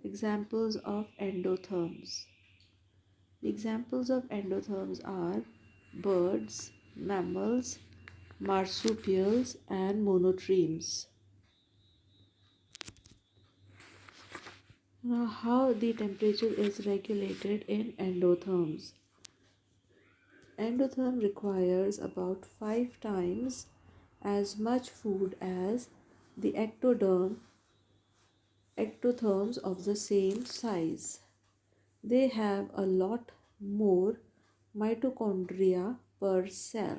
Examples of endotherms. The examples of endotherms are birds, mammals, marsupials, and monotremes. Now, how the temperature is regulated in endotherms. Endotherm requires about 5 times as much food as the ectotherms of the same size. They have a lot more mitochondria per cell.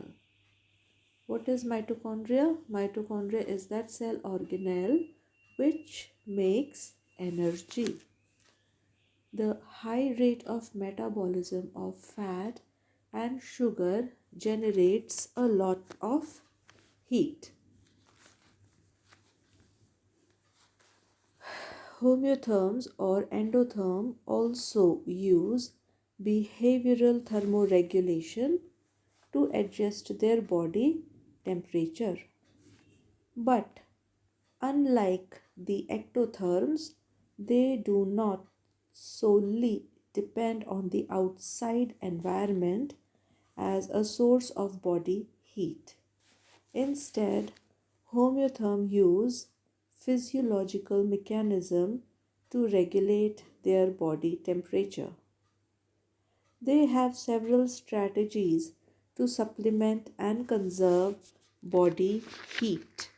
What is mitochondria? Mitochondria is that cell organelle which makes energy. The high rate of metabolism of fat and sugar generates a lot of heat. Homeotherms or endotherm also use behavioral thermoregulation to adjust their body temperature. But unlike the ectotherms, they do not solely depend on the outside environment as a source of body heat. Instead, homeotherm use physiological mechanism to regulate their body temperature. They have several strategies to supplement and conserve body heat.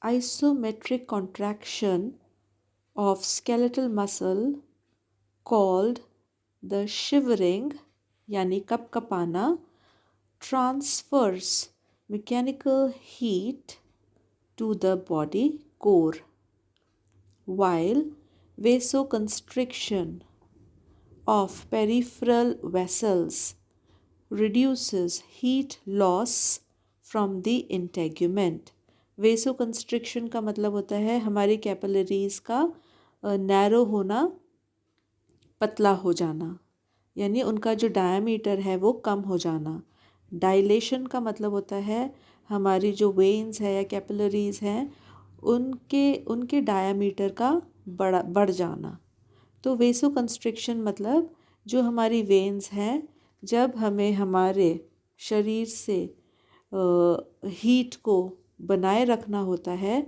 Isometric contraction of skeletal muscle called the shivering yani kapkapana transfers mechanical heat to the body core, while vasoconstriction of peripheral vessels reduces heat loss from the integument. Vasoconstriction का मतलब होता है हमारी capillaries का narrow होना, पतला हो जाना, यानी उनका जो डायमीटर है वो कम हो जाना. डायलेशन का मतलब होता है हमारी जो वेन्स है या कैपिलरीज हैं उनके डायमीटर का बढ़ जाना. तो वेसोकंस्ट्रिक्शन मतलब जो हमारी वेन्स हैं जब हमें हमारे शरीर से हीट को बनाए रखना होता है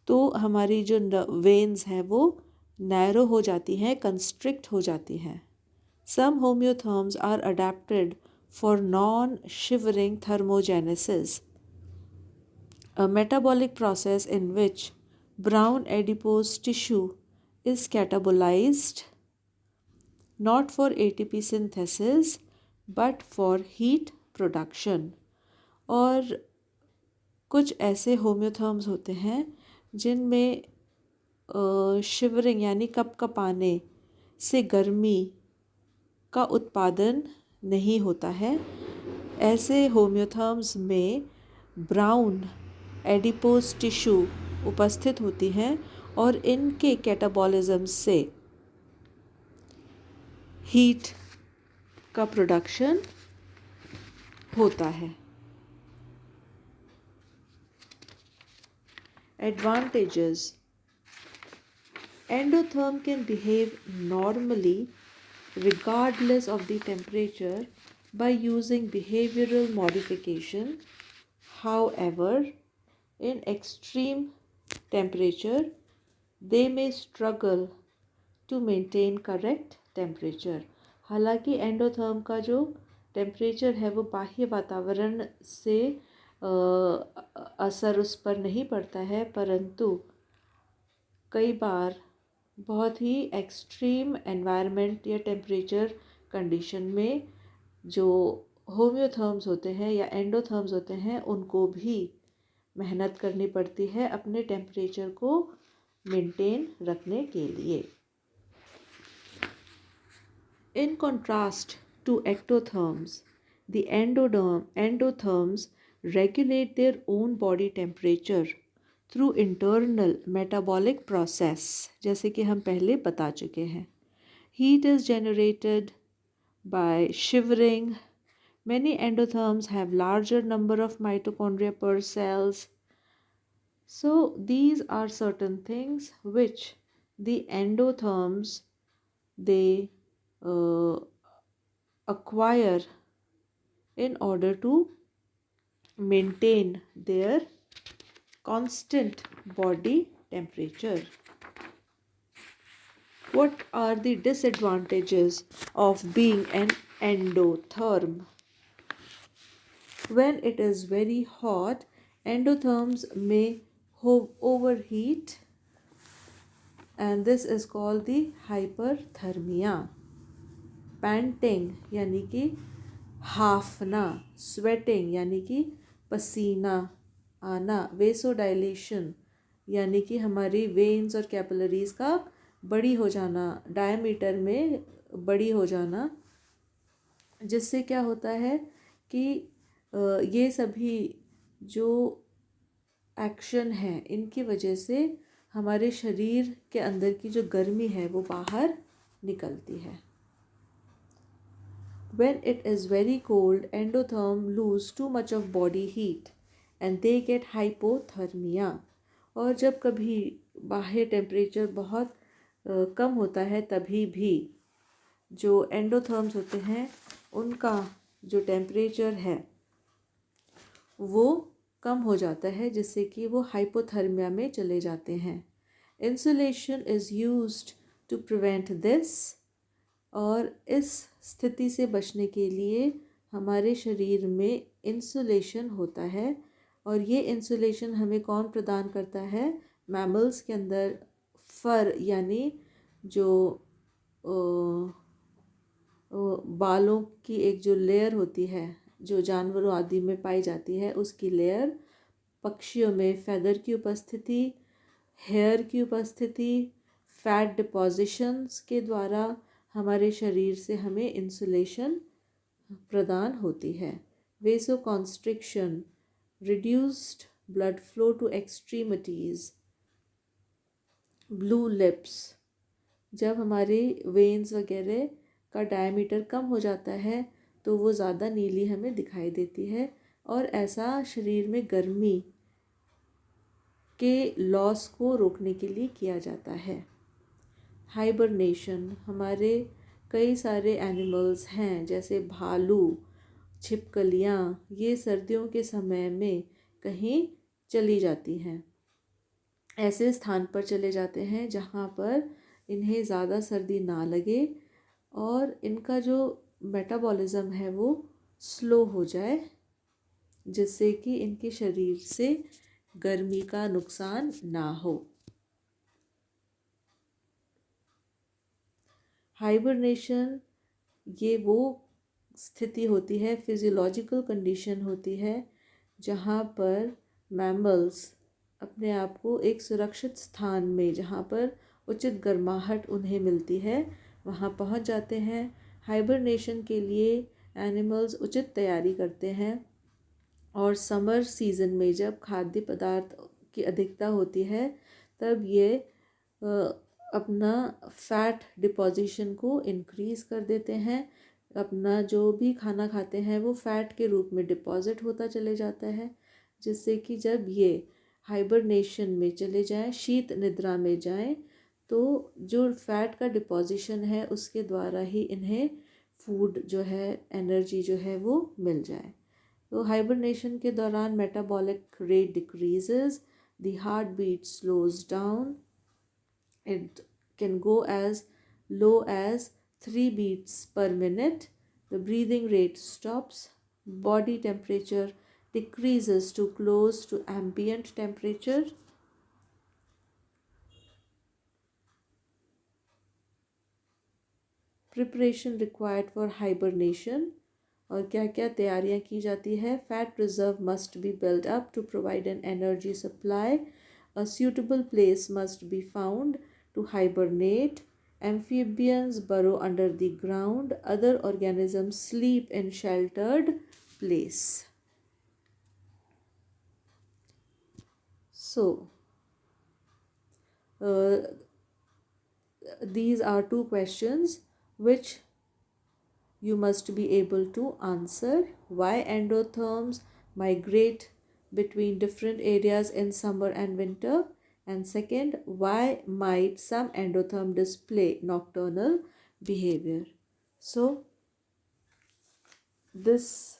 तो हमारी जो वेन्स हैं वो नैरो हो जाती हैं, कंस्ट्रिक्ट हो जाती हैं. Some homeotherms are adapted for non shivering thermogenesis, a metabolic process in which brown adipose tissue is catabolized not for ATP synthesis but for heat production. और कुछ ऐसे होम्योथर्म्स होते हैं जिनमें शिवरिंग यानी कपकपाने से गर्मी का उत्पादन नहीं होता है. ऐसे होम्योथर्म्स में ब्राउन एडिपोज टिश्यू उपस्थित होती हैं और इनके कैटाबॉलिज्म से हीट का प्रोडक्शन होता है. Advantages. Endotherm can behave normally regardless of the temperature by using behavioral modification. However, in extreme temperature, they may struggle to maintain correct temperature. हालांकि एंडोथर्म का जो टेम्परेचर है वो बाह्य वातावरण से असर उस पर नहीं पड़ता है, परंतु कई बार बहुत ही एक्सट्रीम एनवायरनमेंट या टेम्परेचर कंडीशन में जो होम्योथर्म्स होते हैं या एंडोथर्म्स होते हैं उनको भी मेहनत करनी पड़ती है अपने टेम्परेचर को मेंटेन रखने के लिए. In contrast to ectotherms, the endotherms regulate their own body temperature through internal metabolic process, जैसे कि हम पहले बता चुके हैं. Heat is generated by shivering. Many endotherms have larger number of mitochondria per cells. So these are certain things which the endotherms they uh, acquire in order to maintain their constant body temperature. What are the disadvantages of being an endotherm? When it is very hot, endotherms may overheat, and this is called the hyperthermia. Painting यानी कि हाफना, sweating यानी कि पसीना आना, vasodilation यानी कि हमारी veins और कैपिलरीज का बड़ी हो जाना, डायमीटर में बड़ी हो जाना, जिससे क्या होता है कि ये सभी जो एक्शन है इनकी वजह से हमारे शरीर के अंदर की जो गर्मी है वो बाहर निकलती है. When it is very cold, endotherm lose too much of body heat and they get hypothermia. और जब कभी बाह्य टेम्परेचर बहुत कम होता है तभी भी जो एंडोथर्म्स होते हैं उनका जो टेम्परेचर है वो कम हो जाता है, जिससे कि वो हाइपोथर्मिया में चले जाते हैं. Insulation is used to prevent this. और इस स्थिति से बचने के लिए हमारे शरीर में इंसुलेशन होता है. और ये इंसुलेशन हमें कौन प्रदान करता है? मैमल्स के अंदर फर यानी जो बालों की एक जो लेयर होती है जो जानवरों आदि में पाई जाती है उसकी लेयर, पक्षियों में फेदर की उपस्थिति, हेयर की उपस्थिति, फैट डिपॉजिशंस के द्वारा हमारे शरीर से हमें इंसुलेशन प्रदान होती है. Vasoconstriction, reduced blood flow to extremities, blue lips. जब हमारी वेन्स वगैरह का डायमीटर कम हो जाता है तो वो ज़्यादा नीली हमें दिखाई देती है, और ऐसा शरीर में गर्मी के लॉस को रोकने के लिए किया जाता है. हाइबरनेशन, हमारे कई सारे एनिमल्स हैं जैसे भालू, छिपकलियाँ, ये सर्दियों के समय में कहीं चली जाती हैं. ऐसे स्थान पर चले जाते हैं जहाँ पर इन्हें ज़्यादा सर्दी ना लगे और इनका जो मेटाबॉलिज्म है वो स्लो हो जाए, जिससे कि इनके शरीर से गर्मी का नुकसान ना हो. हाइबरनेशन ये वो स्थिति होती है, फिजियोलॉजिकल कंडीशन होती है जहाँ पर मैमल्स अपने आप को एक सुरक्षित स्थान में, जहाँ पर उचित गर्माहट उन्हें मिलती है, वहाँ पहुँच जाते हैं. हाइबरनेशन के लिए एनिमल्स उचित तैयारी करते हैं और समर सीज़न में जब खाद्य पदार्थ की अधिकता होती है तब ये अपना फैट डिपॉजिशन को इंक्रीज़ कर देते हैं. अपना जो भी खाना खाते हैं वो फैट के रूप में डिपॉजिट होता चले जाता है, जिससे कि जब ये हाइबरनेशन में चले जाएं, शीत निद्रा में जाएं, तो जो फैट का डिपॉजिशन है उसके द्वारा ही इन्हें फूड जो है, एनर्जी जो है वो मिल जाए. तो हाइबरनेशन के दौरान metabolic rate decreases, the heart beat slows down, it can go as low as 3 beats per minute. The breathing rate stops. Body temperature decreases to close to ambient temperature. Preparation required for hibernation. और क्या क्या तैयारियां की जाती है? Fat reserve must be build up to provide an energy supply. A suitable place must be found to hibernate. Amphibians burrow under the ground. Other organisms sleep in sheltered place. So, these are two questions which you must be able to answer. Why endotherms migrate between different areas in summer and winter? And second, why might some endotherm display nocturnal behavior? So, this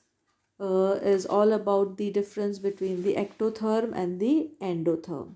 is all about the difference between the ectotherm and the endotherm.